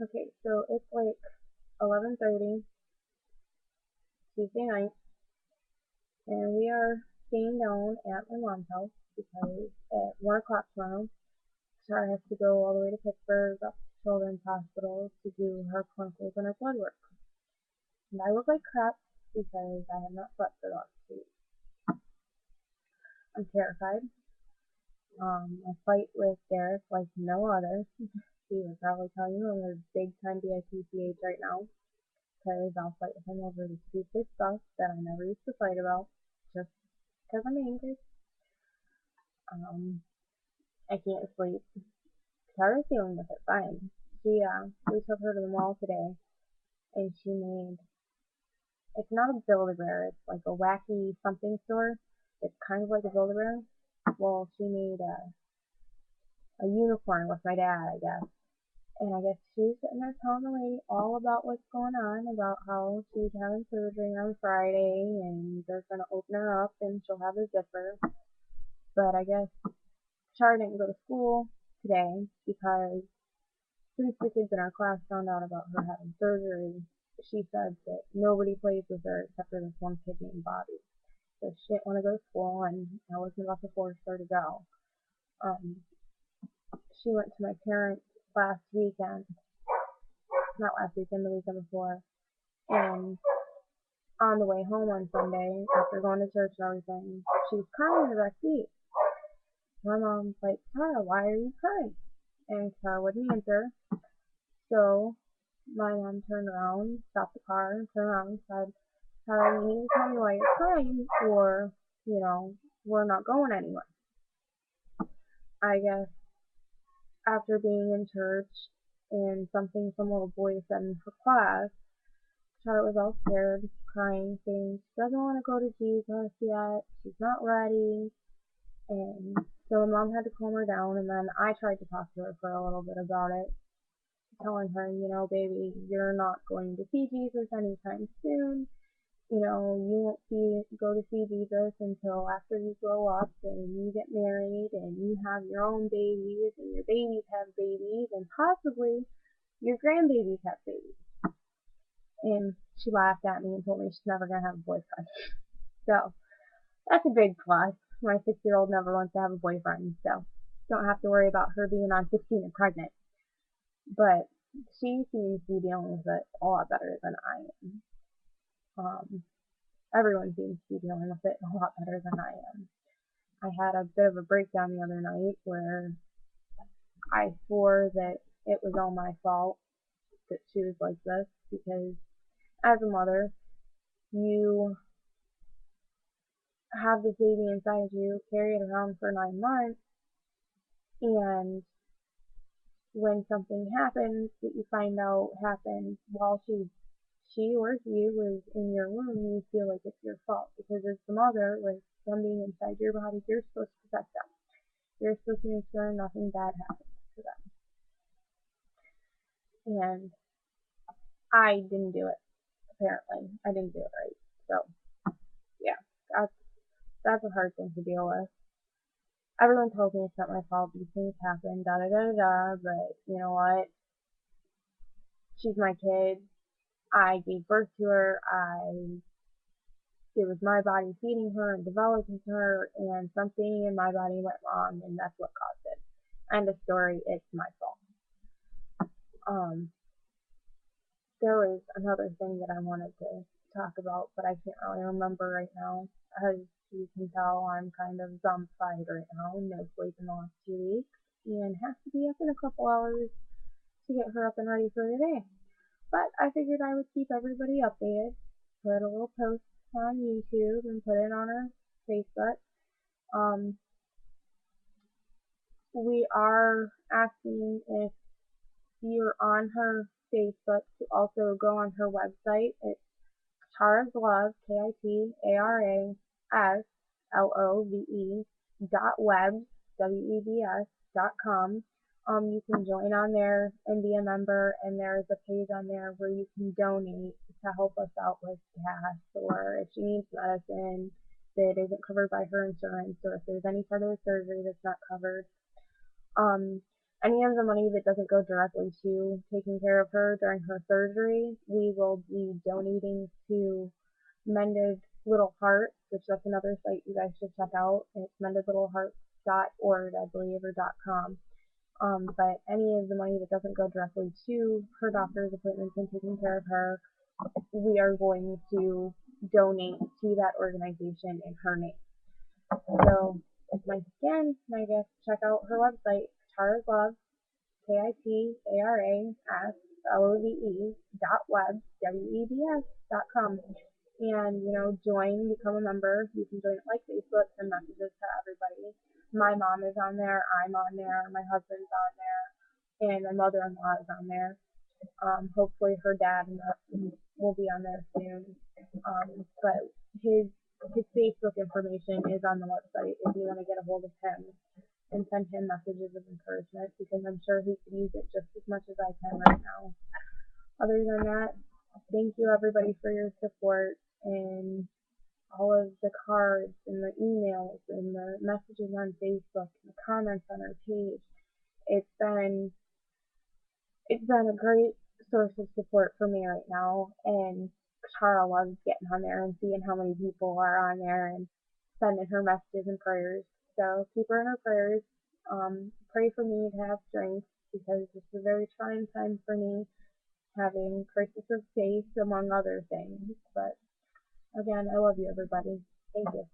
Okay, so it's like 11:30 Tuesday night, and we are staying down at my mom's house because at 1 o'clock tomorrow, Tara has to go all the way to Pittsburgh up to Children's Hospital to do her clinicals and her blood work. And I look like crap because I have not slept for the last 2 weeks. I'm terrified. I fight with Derek like no other. He would probably tell you I'm a big time BIPCH right now because I'll fight with him over the stupid stuff that I never used to fight about just because I'm angry. I can't sleep. Tara's dealing with it fine. We took her to the mall today, and she made, it's not a Build-A-Bear, it's like a wacky something store. It's kind of like a Build-A-Bear. Well, she made a unicorn with my dad, I guess. And I guess she's sitting there telling the lady all about what's going on, about how she's having surgery on Friday, and they're going to open her up, and she'll have a zipper. But I guess Char didn't go to school today because since the kids in our class found out about her having surgery, she said that nobody plays with her except for this one kid named Bobby. So she didn't want to go to school, and I wasn't about to force her to go. She went to my parents last weekend, not last weekend, the weekend before, and on the way home on Sunday, after going to church and everything, she was crying in the back seat. My mom's like, Tara, why are you crying? And Tara wouldn't answer. So my mom turned around, stopped the car, and turned around and said, Tara, you need to tell me why you're crying, or, we're not going anywhere. I guess after being in church and something some little boy said in her class, Charlotte was all scared, crying, saying she doesn't want to go to Jesus yet, she's not ready. And so my mom had to calm her down, and then I tried to talk to her for a little bit about it, telling her, baby, you're not going to see Jesus anytime soon. You won't go to see Jesus until after you grow up and you get married and you have your own babies and your babies have babies and possibly your grandbabies have babies. And she laughed at me and told me she's never going to have a boyfriend. So that's a big plus. My 6-year-old never wants to have a boyfriend, so don't have to worry about her being on 16 and pregnant. But she seems to be dealing with it a lot better than I am. Everyone seems to be dealing with it a lot better than I am. I had a bit of a breakdown the other night where I swore that it was all my fault that she was like this, because as a mother, you have this baby inside you, carry it around for 9 months, and when something happens that you find out happened while she or he was in your womb, you feel like it's your fault, because as the mother, with them being inside your body, you're supposed to protect them. You're supposed to make sure nothing bad happens to them. And I didn't do it, apparently. I didn't do it right. So, yeah, that's a hard thing to deal with. Everyone tells me it's not my fault, these things happen, da da da da, but you know what? She's my kid. I gave birth to her. It was my body feeding her and developing her, and something in my body went wrong, and that's what caused it. End of story. It's my fault. There was another thing that I wanted to talk about, but I can't really remember right now. As you can tell, I'm kind of zombified right now, no sleep in the last 2 weeks, and have to be up in a couple hours to get her up and ready for the day. But I figured I would keep everybody updated, put a little post on YouTube and put it on our Facebook. We are asking if you're on her Facebook to also go on her website. It's Tara's Love, KITARASLOVE .webs.com. You can join on there and be a member, and there's a page on there where you can donate to help us out with gas, or if she needs medicine that isn't covered by her insurance, or if there's any part of the surgery that's not covered. any of the money that doesn't go directly to taking care of her during her surgery, we will be donating to Mended Little Hearts, which that's another site you guys should check out. It's mendedlittlehearts.org, I believe, or .com. But any of the money that doesn't go directly to her doctor's appointments and taking care of her, we are going to donate to that organization in her name. So, once again, I guess check out her website, Kitara's Love, KITARASLOVE .webs.com. And, join, become a member. You can join it like Facebook, send messages to everybody. My mom is on there, I'm on there, my husband's on there, and my mother-in-law is on there. Hopefully her dad will be on there soon. But his Facebook information is on the website if you want to get a hold of him and send him messages of encouragement, because I'm sure he could use it just as much as I can right now. Other than that, thank you everybody for your support and all of the cards and the emails and the messages on Facebook and the comments on our page. It's been a great source of support for me right now, and Tara loves getting on there and seeing how many people are on there and sending her messages and prayers. So keep her in her prayers. Pray for me to have strength, because this is a very trying time for me, having crisis of faith among other things. But again, I love you everybody. Thank you.